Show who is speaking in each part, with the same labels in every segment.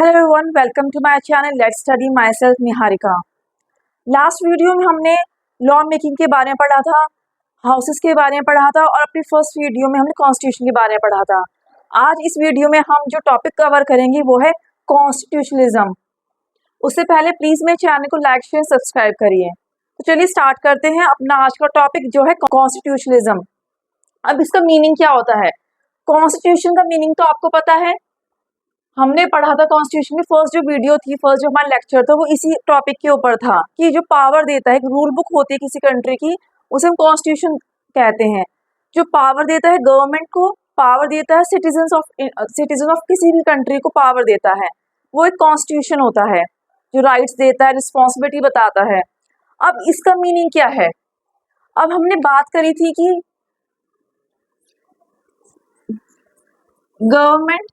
Speaker 1: Hello everyone, welcome to my channel let's study myself Niharika. Last video में हमने law making के बारे में पढ़ा था, हाउसेस के बारे में पढ़ा था और अपनी फर्स्ट वीडियो में हमने कॉन्स्टिट्यूशन के बारे में पढ़ा था। आज इस वीडियो में हम जो टॉपिक कवर करेंगे वो है कॉन्स्टिट्यूशनलिज्म। उससे पहले प्लीज़ मेरे चैनल को लाइक शेयर सब्सक्राइब करिए। तो चलिए स्टार्ट करते हैं अपना आज का टॉपिक जो है कॉन्स्टिट्यूशनलिज्म। अब इसका मीनिंग क्या होता है? कॉन्स्टिट्यूशन का मीनिंग तो आपको पता है, हमने पढ़ा था कॉन्स्टिट्यूशन की फर्स्ट जो वीडियो थी, फर्स्ट जो हमारा लेक्चर था वो इसी टॉपिक के ऊपर था कि जो पावर देता है, एक रूल बुक होती है किसी कंट्री की, उसे हम कॉन्स्टिट्यूशन कहते हैं। जो पावर देता है गवर्नमेंट को, पावर देता है सिटीजन ऑफ किसी भी कंट्री को पावर देता है, वो एक कॉन्स्टिट्यूशन होता है जो राइट्स देता है, रिस्पॉन्सिबिलिटी बताता है। अब इसका मीनिंग क्या है? अब हमने बात करी थी कि गवर्नमेंट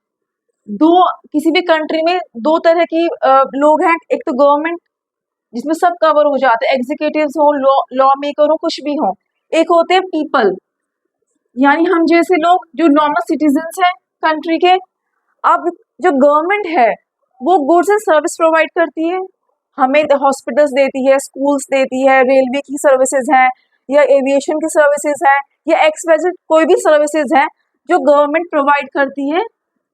Speaker 1: किसी भी कंट्री में दो तरह की लोग हैं। एक तो गवर्नमेंट जिसमें सब कवर हो जाते हैं, एग्जीक्यूटिव्स हो, लॉ मेकर हो, कुछ भी हो। एक होते हैं पीपल, यानी हम जैसे लोग जो नॉर्मल सिटीजन्स हैं कंट्री के। अब जो गवर्नमेंट है वो गुड्स एंड सर्विस प्रोवाइड करती है, हमें हॉस्पिटल्स देती है, स्कूल्स देती है, रेलवे की सर्विसेज हैं या एविएशन की सर्विसेज हैं या एक्सवाइजेड कोई भी सर्विसेज हैं जो गवर्नमेंट प्रोवाइड करती है।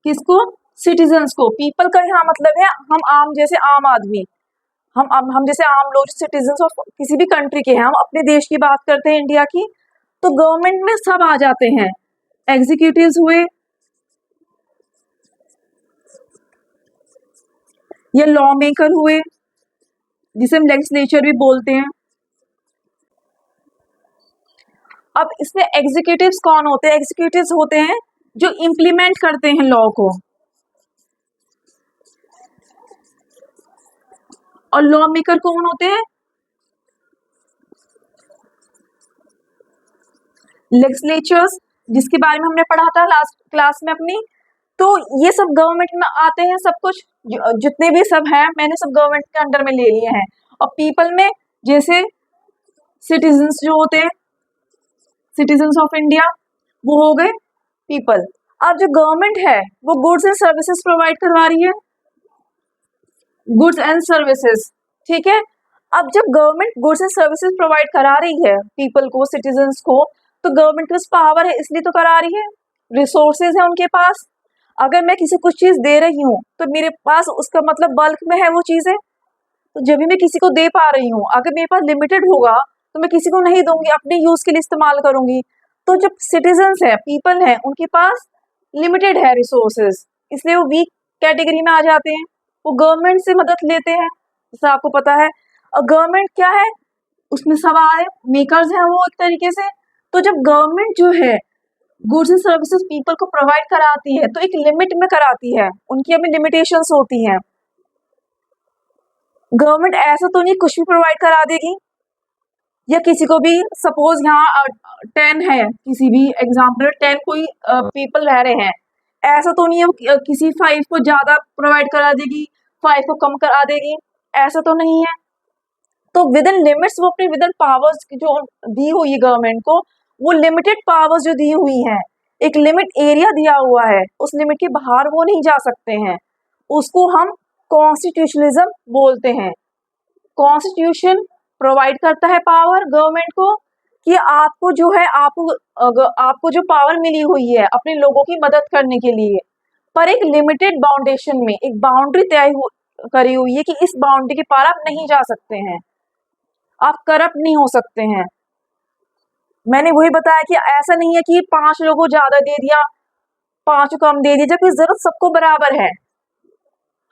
Speaker 1: किसको? सिटीजन्स को। पीपल का यहाँ मतलब है हम आम जैसे आम आदमी, हम जैसे आम लोग सिटीजन्स ऑफ किसी भी कंट्री के हैं। हम अपने देश की बात करते हैं, इंडिया की, तो गवर्नमेंट में सब आ जाते हैं। एग्जीक्यूटिव्स हुए या लॉ मेकर हुए, जिसे हम लेजिस्लेचर भी बोलते हैं। अब इसमें एग्जीक्यूटिव्स कौन होते हैं? एग्जीक्यूटिव्स होते हैं जो इम्प्लीमेंट करते हैं लॉ को, और लॉ मेकर कौन होते हैं? लेजिस्लेचर्स, जिसके बारे में हमने पढ़ा था लास्ट क्लास में अपनी। तो ये सब गवर्नमेंट में आते हैं, सब कुछ जितने भी सब हैं मैंने सब गवर्नमेंट के अंडर में ले लिए हैं। और पीपल में जैसे सिटीजन्स जो होते हैं, सिटीजन्स ऑफ इंडिया, वो हो गए पीपल। अब जो गवर्नमेंट है वो गुड्स एंड सर्विसेज प्रोवाइड करवा रही है, गुड्स एंड सर्विसेज, ठीक है। अब जब government goods and services provide करा रही है पीपल को, सिटीजन्स को, तो गवर्नमेंट के पास पावर है इसलिए तो करा रही है, रिसोर्सेज है उनके पास। अगर मैं किसी कुछ चीज दे रही हूँ तो मेरे पास उसका मतलब बल्क में है वो चीजें, तो जब भी मैं किसी को दे पा रही हूँ, अगर मेरे पास लिमिटेड होगा तो मैं किसी को नहीं दूंगी, अपने यूज के लिए इस्तेमाल करूंगी। तो जब सिटीजन्स है, पीपल है, उनके पास लिमिटेड है रिसोर्सेज, इसलिए वो वीक कैटेगरी में आ जाते हैं, वो गवर्नमेंट से मदद लेते हैं, जैसा आपको पता है। और गवर्नमेंट क्या है? उसमें सब आए मेकर्स हैं वो एक तरीके से। तो जब गवर्नमेंट जो है गुड्स एंड सर्विसेज पीपल को प्रोवाइड कराती है तो एक लिमिट में कराती है, उनकी अपनी लिमिटेशंस होती हैं। गवर्नमेंट ऐसा तो नहीं कुछ भी प्रोवाइड करा देगी, या किसी को भी सपोज यहाँ 10 है, किसी भी एग्जाम्पल 10 कोई पीपल रह रहे हैं, ऐसा तो नहीं है किसी 5 को ज्यादा प्रोवाइड करा देगी, 5 को कम करा देगी, ऐसा तो नहीं है। तो विद इन लिमिट्स वो अपनी विद इन पावर्स जो दी हुई है गवर्नमेंट को, वो लिमिटेड पावर्स जो दी हुई हैं, एक लिमिट एरिया दिया हुआ है, उस लिमिट के बाहर वो नहीं जा सकते हैं, उसको हम कॉन्स्टिट्यूशनलिज्म बोलते हैं। कॉन्स्टिट्यूशन प्रोवाइड करता है पावर गवर्नमेंट को कि आपको जो है आपको जो पावर मिली हुई है अपने लोगों की मदद करने के लिए, पर एक लिमिटेड बाउंडेशन में, एक बाउंड्री तय करी हुई है कि इस बाउंड्री के पार आप नहीं जा सकते हैं, आप करप्ट नहीं हो सकते हैं। मैंने वही बताया कि ऐसा नहीं है कि 5 लोगों को ज्यादा दे दिया, 5 को कम दे दिया, जबकि जरूरत सबको बराबर है।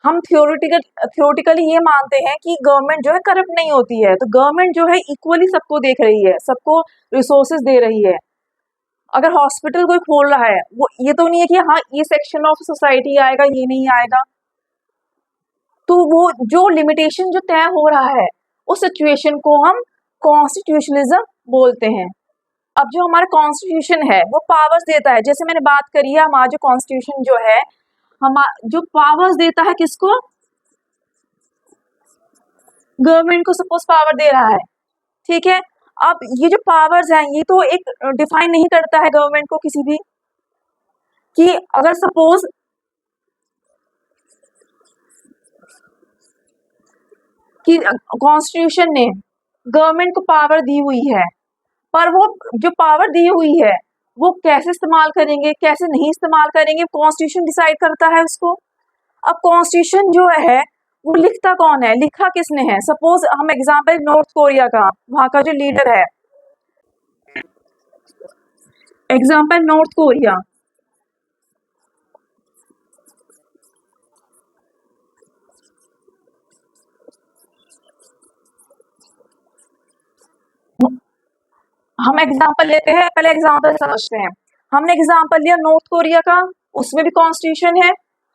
Speaker 1: हम थियोरेटिकली ये मानते हैं कि गवर्नमेंट जो है करप्ट नहीं होती है, तो गवर्नमेंट जो है इक्वली सबको देख रही है, सबको रिसोर्सेज दे रही है। अगर हॉस्पिटल कोई खोल रहा है, वो ये तो नहीं है कि हाँ ये सेक्शन ऑफ सोसाइटी आएगा, ये नहीं आएगा। तो वो जो लिमिटेशन जो तय हो रहा है उस सिचुएशन को हम कॉन्स्टिट्यूशनलिज्म बोलते हैं। अब जो हमारा कॉन्स्टिट्यूशन है वो पावर्स देता है, जैसे मैंने बात करी है, हमारा जो कॉन्स्टिट्यूशन जो है जो पावर्स देता है किसको? गवर्नमेंट को सपोज पावर दे रहा है, ठीक है। अब ये जो पावर्स हैं ये तो एक डिफाइन नहीं करता है गवर्नमेंट को किसी भी, कि अगर सपोज कि कॉन्स्टिट्यूशन ने गवर्नमेंट को पावर दी हुई है, पर वो जो पावर दी हुई है वो कैसे इस्तेमाल करेंगे, कैसे नहीं इस्तेमाल करेंगे, कॉन्स्टिट्यूशन डिसाइड करता है उसको। अब कॉन्स्टिट्यूशन जो है वो लिखता कौन है, लिखा किसने है? सपोज हम एग्जांपल नॉर्थ कोरिया का, वहां का जो लीडर है, एग्जांपल नॉर्थ कोरिया, हम एग्जांपल लेते हैं, पहले एग्जांपल समझते हैं। हमने एग्जांपल लिया नॉर्थ कोरिया का, उसमें भी कॉन्स्टिट्यूशन है,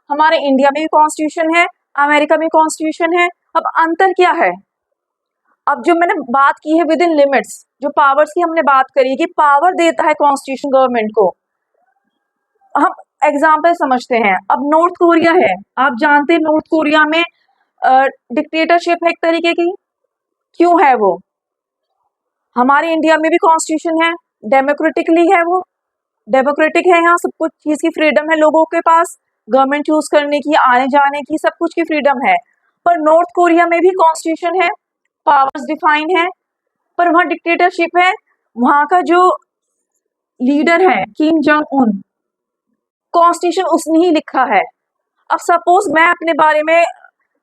Speaker 1: हमारे इंडिया में भी कॉन्स्टिट्यूशन है, अमेरिका में कॉन्स्टिट्यूशन है। अब अंतर क्या है? अब जो मैंने बात की है विद इन लिमिट्स, जो पावर्स की हमने बात करी कि पावर देता है कॉन्स्टिट्यूशन गवर्नमेंट को, हम एग्जाम्पल समझते हैं। अब नॉर्थ कोरिया है, आप जानते हैं नॉर्थ कोरिया में डिक्टेटरशिप है एक तरीके की। क्यों है वो? हमारे इंडिया में भी कॉन्स्टिट्यूशन है, डेमोक्रेटिकली है, वो डेमोक्रेटिक है, यहाँ सब कुछ चीज की फ्रीडम है लोगों के पास, गवर्नमेंट चूज करने की, आने जाने की, सब कुछ की फ्रीडम है। पर नॉर्थ कोरिया में भी कॉन्स्टिट्यूशन है, पावर्स डिफाइन है, पर वहाँ डिक्टेटरशिप है। वहां का जो लीडर है किम जोंग उन, कॉन्स्टिट्यूशन उसने ही लिखा है। अब सपोज मैं अपने बारे में,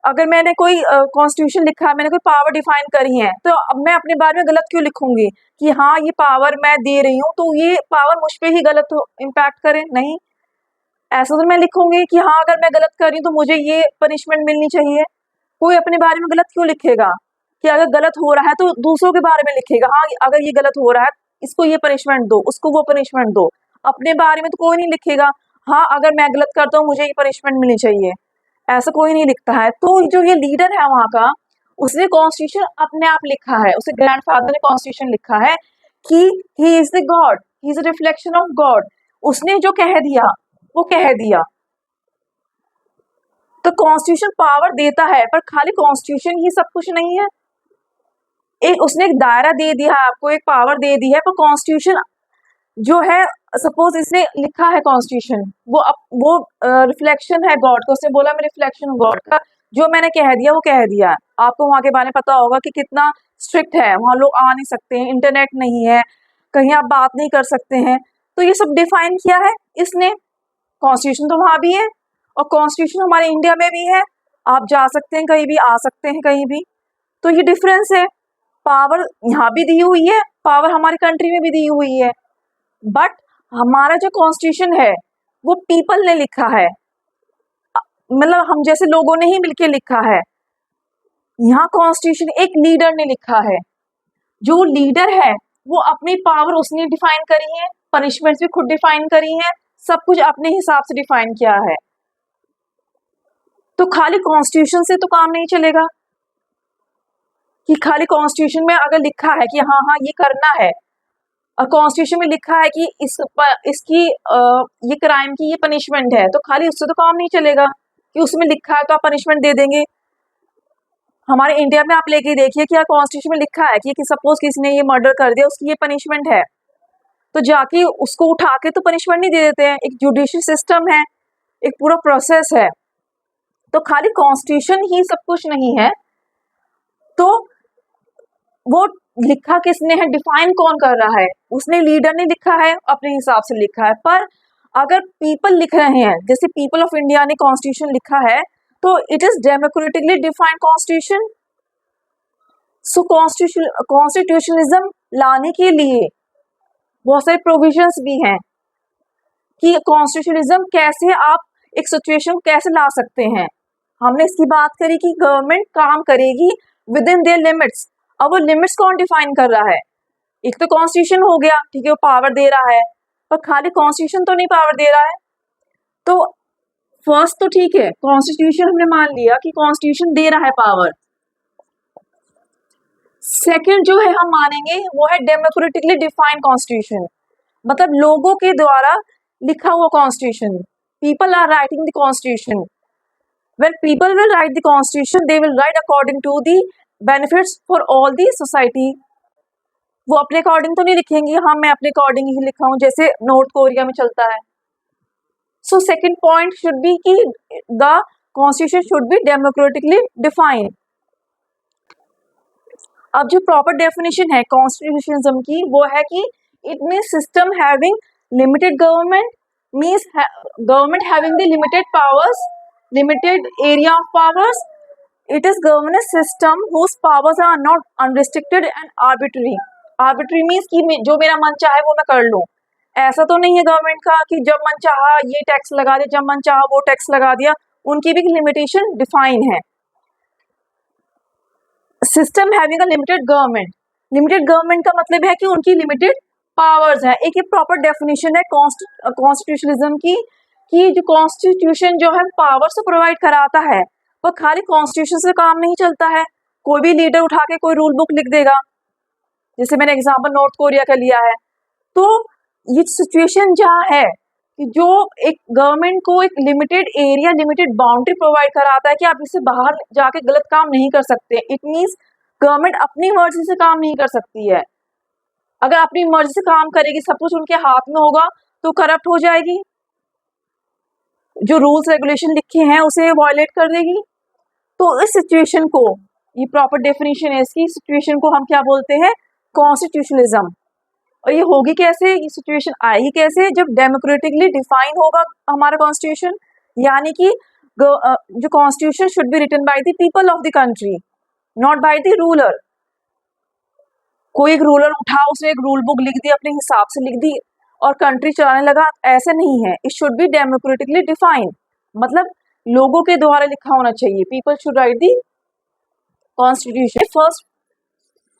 Speaker 1: अगर मैंने कोई कॉन्स्टिट्यूशन लिखा है, मैंने कोई पावर डिफाइन करी है, तो अब मैं अपने बारे में गलत क्यों लिखूंगी कि हाँ ये पावर मैं दे रही हूँ तो ये पावर मुझ पे ही गलत इम्पैक्ट करे? नहीं, ऐसा तो मैं लिखूंगी कि हाँ अगर मैं गलत कर रही हूँ तो मुझे ये पनिशमेंट मिलनी चाहिए। कोई अपने बारे में गलत क्यों लिखेगा कि अगर गलत हो रहा है तो दूसरों के बारे में लिखेगा, हाँ अगर ये गलत हो रहा है इसको ये पनिशमेंट दो, उसको वो पनिशमेंट दो। अपने बारे में तो कोई नहीं लिखेगा हाँ अगर मैं गलत करता हूँ मुझे ये पनिशमेंट मिलनी चाहिए, ऐसा कोई नहीं लिखता है। तो जो ये लीडर है वहां का, उसने कॉन्स्टिट्यूशन अपने आप लिखा है, उसके ग्रैंडफादर ने कॉन्स्टिट्यूशन लिखा है कि he is the God, he is a reflection of God. उसने जो कह दिया वो कह दिया। तो कॉन्स्टिट्यूशन पावर देता है, पर खाली कॉन्स्टिट्यूशन ही सब कुछ नहीं है। एक उसने एक दायरा दे दिया है आपको, एक पावर दे दी है, पर कॉन्स्टिट्यूशन जो है, सपोज इसने लिखा है कॉन्स्टिट्यूशन, वो रिफ्लेक्शन है गॉड का, उसने बोला मैं रिफ्लेक्शन हूँ गॉड का, जो मैंने कह दिया वो कह दिया। आपको वहां के बारे में पता होगा कि कितना स्ट्रिक्ट है, वहां लोग आ नहीं सकते हैं, इंटरनेट नहीं है, कहीं आप बात नहीं कर सकते हैं। तो ये सब डिफाइन किया है इसने। कॉन्स्टिट्यूशन तो वहां भी है और कॉन्स्टिट्यूशन हमारे इंडिया में भी है, आप जा सकते हैं कहीं भी, आ सकते हैं कहीं भी। तो ये डिफरेंस है, पावर यहाँ भी दी हुई है, पावर हमारी कंट्री में भी दी हुई है, बट हमारा जो कॉन्स्टिट्यूशन है वो पीपल ने लिखा है, मतलब हम जैसे लोगों ने ही मिलके लिखा है। यहाँ कॉन्स्टिट्यूशन एक लीडर ने लिखा है, जो लीडर है वो अपनी पावर उसने डिफाइन करी है, पनिशमेंट्स भी खुद डिफाइन करी है, सब कुछ अपने हिसाब से डिफाइन किया है। तो खाली कॉन्स्टिट्यूशन से तो काम नहीं चलेगा कि खाली कॉन्स्टिट्यूशन में अगर लिखा है कि हाँ हाँ ये करना है, और कॉन्स्टिट्यूशन में लिखा है कि इसकी ये क्राइम की ये पनिशमेंट है, तो खाली उससे तो काम नहीं चलेगा कि उसमें लिखा है तो आप पनिशमेंट दे देंगे। हमारे इंडिया में आप लेके देखिए कि कॉन्स्टिट्यूशन में लिखा है कि सपोज किसी ने ये मर्डर कर दिया, उसकी ये पनिशमेंट है, तो जाके उसको उठा के तो पनिशमेंट नहीं दे देते हैं। एक जुडिशियल सिस्टम है, एक पूरा प्रोसेस है। तो खाली कॉन्स्टिट्यूशन ही सब कुछ नहीं है, तो वो लिखा किसने है, डिफाइन कौन कर रहा है? उसने, लीडर ने लिखा है, अपने हिसाब से लिखा है। पर अगर पीपल लिख रहे हैं, जैसे पीपल ऑफ इंडिया ने कॉन्स्टिट्यूशन लिखा है, तो it is democratically defined constitution. So constitutionalism लाने के लिए बहुत सारे प्रोविजंस भी हैं कि कॉन्स्टिट्यूशनिज्म कैसे आप एक सिचुएशन कैसे ला सकते हैं। हमने इसकी बात करी कि गवर्नमेंट काम करेगी विद इन देयर लिमिट्स। अब वो लिमिट्स कौन डिफाइन कर रहा है? एक तो कॉन्स्टिट्यूशन हो गया, ठीक है, वो पावर दे रहा है, पर खाली कॉन्स्टिट्यूशन तो नहीं पावर दे रहा है। तो फर्स्ट तो ठीक है, कॉन्स्टिट्यूशन हमने मान लिया कि कॉन्स्टिट्यूशन दे रहा है पावर। सेकंड जो है हम मानेंगे वो है डेमोक्रेटिकली डिफाइंड कॉन्स्टिट्यूशन, मतलब लोगों के द्वारा लिखा हुआ constitution. People are writing the constitution. When people will write the constitution, they will write according to the benefits for all the society. वो अपने अकॉर्डिंग तो नहीं लिखेंगे, हाँ मैं अपने अकॉर्डिंग ही लिखा हूँ, जैसे नॉर्थ कोरिया में चलता है। So second point should be कि the constitution should be democratically defined. अब जो प्रॉपर डेफिनेशन है कॉन्स्टिट्यूशनिज्म की वो है कि it means system having limited government, means government having the limited powers, limited area of powers. It is governance system whose powers are not unrestricted and arbitrary. Arbitrary means कि जो मेरा मन चाहे वो मैं कर लूँ. ऐसा तो नहीं है गवर्नमेंट का कि जब मन चाहा ये टैक्स लगा दिया, जब मन चाहा वो टैक्स लगा दिया. उनकी भी लिमिटेशन डिफाइन है. System having a limited government. Limited government का मतलब है कि उनकी लिमिटेड पावर्स है. एक ये प्रॉपर डेफिनेशन है कॉन्स्टिट्यूशनिज्म की कि जो कॉन्स्टिट्यूशन जो है पावर्स तो प्रोवाइड कराता है, पर खाली कॉन्स्टिट्यूशन से काम नहीं चलता है. कोई भी लीडर उठा के कोई रूल बुक लिख देगा, जैसे मैंने एग्जांपल नॉर्थ कोरिया का लिया है. तो ये सिचुएशन जहाँ है कि जो एक गवर्नमेंट को एक limited area, limited boundary provide कराता है कि आप इससे बाहर जाके गलत काम नहीं कर सकते. इट मीन्स गवर्नमेंट अपनी मर्जी से काम नहीं कर सकती है. अगर अपनी मर्जी से काम करेगी, सब कुछ उनके हाथ में होगा, तो करप्ट हो जाएगी, जो रूल्स रेगुलेशन लिखे हैं उसे वायलेट कर देगी. तो इस सिचुएशन को, ये प्रॉपर डेफिनेशन है इसकी, सिचुएशन को हम क्या बोलते हैं, कॉन्स्टिट्यूशनलिज्म. और ये होगी कैसे, ये सिचुएशन आएगी कैसे, जब डेमोक्रेटिकली डिफाइन होगा हमारा कॉन्स्टिट्यूशन. यानी कि जो constitution should be written by the people of the country, not by the ruler. कोई एक रूलर उठा, उसने एक रूल बुक लिख दी, अपने हिसाब से लिख दी और कंट्री चलाने लगा, ऐसा नहीं है. It should be democratically defined, मतलब लोगों के द्वारा लिखा होना चाहिए. People should write the constitution. First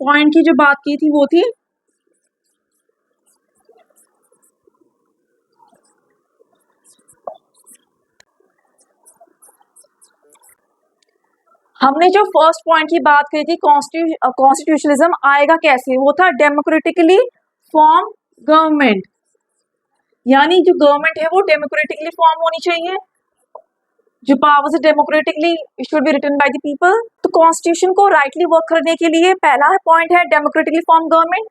Speaker 1: point की जो बात की थी वो थी हमने जो फर्स्ट पॉइंट की बात करी थी कॉन्स्टिट्यूशनलिज्म आएगा कैसे, वो था डेमोक्रेटिकली फॉर्म गवर्नमेंट. यानी जो गवर्नमेंट है वो डेमोक्रेटिकली फॉर्म होनी चाहिए, जो पावर्स है democratically should be written by the people. तो कॉन्स्टिट्यूशन को राइटली वर्क करने के लिए पहला पॉइंट है डेमोक्रेटिकली फॉर्म गवर्नमेंट.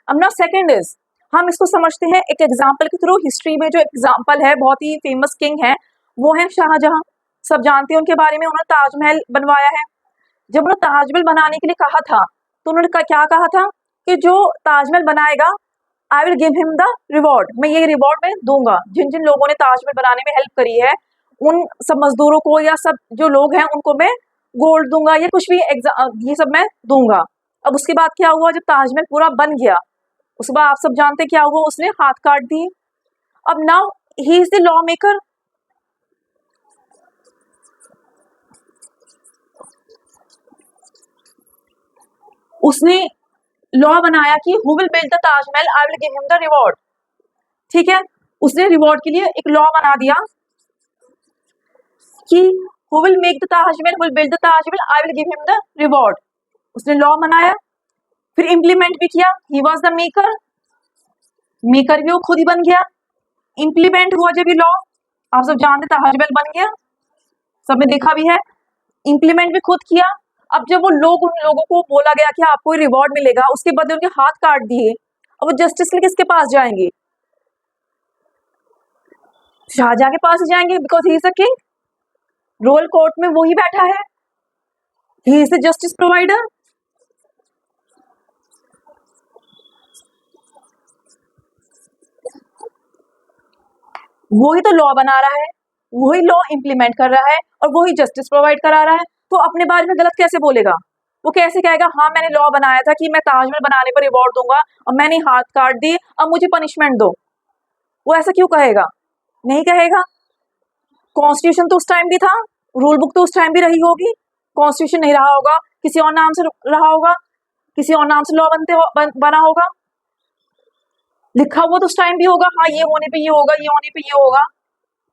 Speaker 1: अब ना सेकंड इज, हम इसको समझते हैं एक एग्जांपल के थ्रू. हिस्ट्री में जो एग्जांपल है, बहुत ही फेमस किंग है, वो है शाहजहां. सब जानते हैं उनके बारे में. उन्होंने ताजमहल बनवाया है. जब उन्होंने ताजमहल बनाने के लिए कहा था, तो उन्होंने क्या कहा था कि जो ताजमहल बनाएगा, I will give him the reward, मैं ये रिवॉर्ड में दूंगा. जिन जिन लोगों ने ताजमहल बनाने में हेल्प करी है, उन सब मजदूरों को या सब जो लोग हैं उनको मैं गोल्ड दूंगा या कुछ भी ये सब मैं दूंगा. अब उसके बाद क्या हुआ, जब ताजमहल पूरा बन गया, उसके बाद आप सब जानते क्या हुआ, उसने हाथ काट दिए. अब now he is the law maker. उसने लॉ बनाया कि who will build the Taj Mahal, I will give him the reward. ठीक है, उसने रिवॉर्ड के लिए एक लॉ बना दिया कि who will make the Taj Mahal, who will build the Taj Mahal, I will give him the reward. उसने लॉ बनाया, फिर इम्प्लीमेंट भी किया. He was the maker. Maker भी वो खुद ही बन गया. इम्प्लीमेंट हुआ जब ये लॉ, आप सब जानते ताजमहल बन गया, सबने देखा भी है. इम्प्लीमेंट भी खुद किया. अब जब वो लोग, उन लोगों को बोला गया कि आपको रिवॉर्ड मिलेगा, उसके बदले उनके हाथ काट दिए. अब वो जस्टिस के लिए किसके पास जाएंगे, शाहजहां के पास ही जाएंगे, because he is a king. Royal court में वो ही बैठा है, he is the justice provider. वो ही तो लॉ बना रहा है, वही लॉ इम्प्लीमेंट कर रहा है और वही जस्टिस प्रोवाइड करा रहा है. तो अपने बारे में गलत कैसे बोलेगा, वो कैसे कहेगा हाँ मैंने लॉ बनाया था कि मैं ताजमहल बनाने पर रिवॉर्ड दूंगा और मैंने हाथ काट दिए, अब मुझे पनिशमेंट दो. वो ऐसा क्यों कहेगा, नहीं कहेगा. कॉन्स्टिट्यूशन तो उस टाइम भी था, रूल बुक तो उस टाइम भी रही होगी. कॉन्स्टिट्यूशन नहीं रहा होगा, किसी और नाम से रहा होगा, किसी और नाम से लॉ बना होगा. लिखा हुआ तो उस टाइम भी होगा, हाँ ये होने पे ये होगा, ये होने पे ये होगा.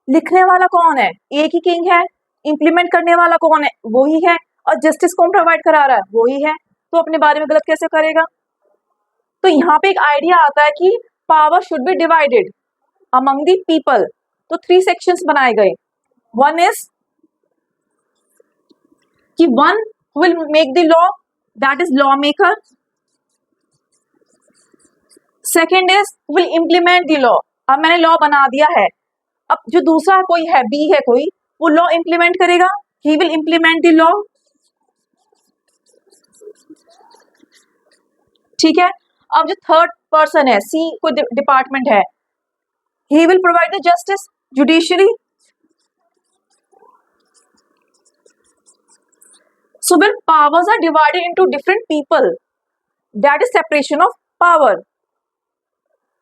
Speaker 1: लिखने वाला कौन है, एक ही किंग है. इम्प्लीमेंट करने वाला कौन है, वो ही है. और जस्टिस कौन प्रोवाइड करा रहा है, वो ही है. तो अपने बारे में गलत कैसे करेगा. तो यहाँ पे एक आइडिया आता है कि power should be divided among the people. तो 3 सेक्शंस बनाए गए. वन इज कि one will make the law, that is law maker. Second is will implement the law. अब मैंने लॉ बना दिया है, अब जो दूसरा कोई है, बी है कोई, वो लॉ इम्प्लीमेंट करेगा. He will implement the law. ठीक है। अब जो थर्ड पर्सन है, सी कोई डिपार्टमेंट है, he will provide the justice judiciary. So when powers are divided into different people, that is separation of power.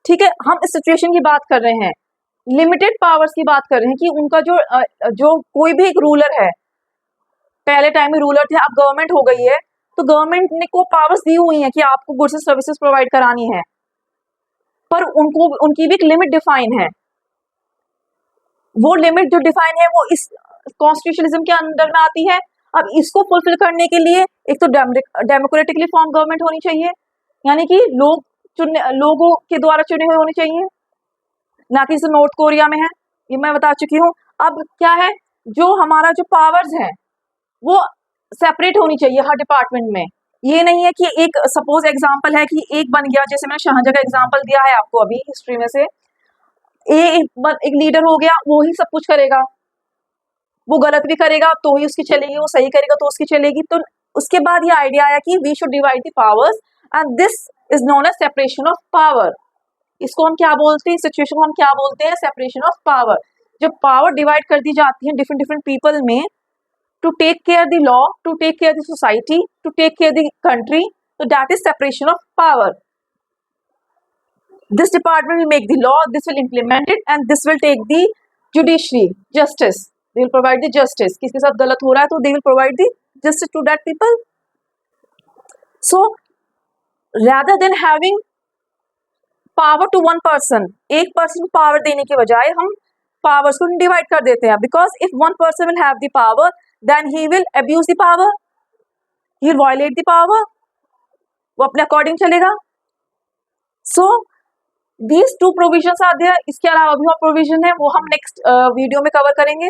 Speaker 1: ठीक है, हम इस सिचुएशन की बात कर रहे हैं, लिमिटेड पावर्स की बात कर रहे हैं कि उनका जो कोई भी एक रूलर है, पहले टाइम में रूलर थे, अब गवर्नमेंट हो गई है, तो गवर्नमेंट ने को पावर्स दी हुई है कि आपको गुड्स एंड सर्विसेज प्रोवाइड करानी है, पर उनको उनकी भी एक लिमिट डिफाइन है। वो लिमिट जो डिफाइन है वो इस कॉन्स्टिट्यूशनिज्म के अंदर में आती है। अब इसको फुलफिल करने के लिए एक तो डेमोक्रेटिकली फॉर्म गवर्नमेंट होनी चाहिए, यानी कि लोगों के द्वारा चुने हुए होने चाहिए, ना कि जैसे नॉर्थ कोरिया में है, ये मैं बता चुकी हूँ। अब क्या है, जो हमारा जो पावर्स है वो सेपरेट होनी चाहिए हर डिपार्टमेंट में। ये नहीं है कि एक सपोज एग्जांपल है कि एक बन गया, जैसे मैंने शाहजहां का एग्जांपल दिया है आपको अभी हिस्ट्री में से, एक लीडर हो गया, वो ही सब कुछ करेगा, वो गलत भी करेगा तो ही उसकी चलेगी, वो सही करेगा तो उसकी चलेगी। तो उसके बाद ये आइडिया आया कि we should divide the powers and this is known as separation of power. इसको हम क्या बोलते हैं, सिचुएशन को हम क्या बोलते हैं, सेपरेशन ऑफ पावर। जब पावर डिवाइड कर दी जाती है डिफरेंट डिफरेंट पीपल में, to take care the law, to take care the society, to take care the country, तो that is separation of power. This department will make the law, this will implement it, and this will take the judiciary, justice. They will provide the justice. किसके साथ गलत हो रहा है तो they will provide the justice to that people. So rather than having power to one person, एक person को power देने के बजाय हम powers को divide कर देते हैं, because if one person will have the power, then he will abuse the power, he will violate the power, वो अपने according चलेगा। So these two provisions are there. इसके अलावा भी और प्रोविजन है, वो हम नेक्स्ट वीडियो में कवर करेंगे।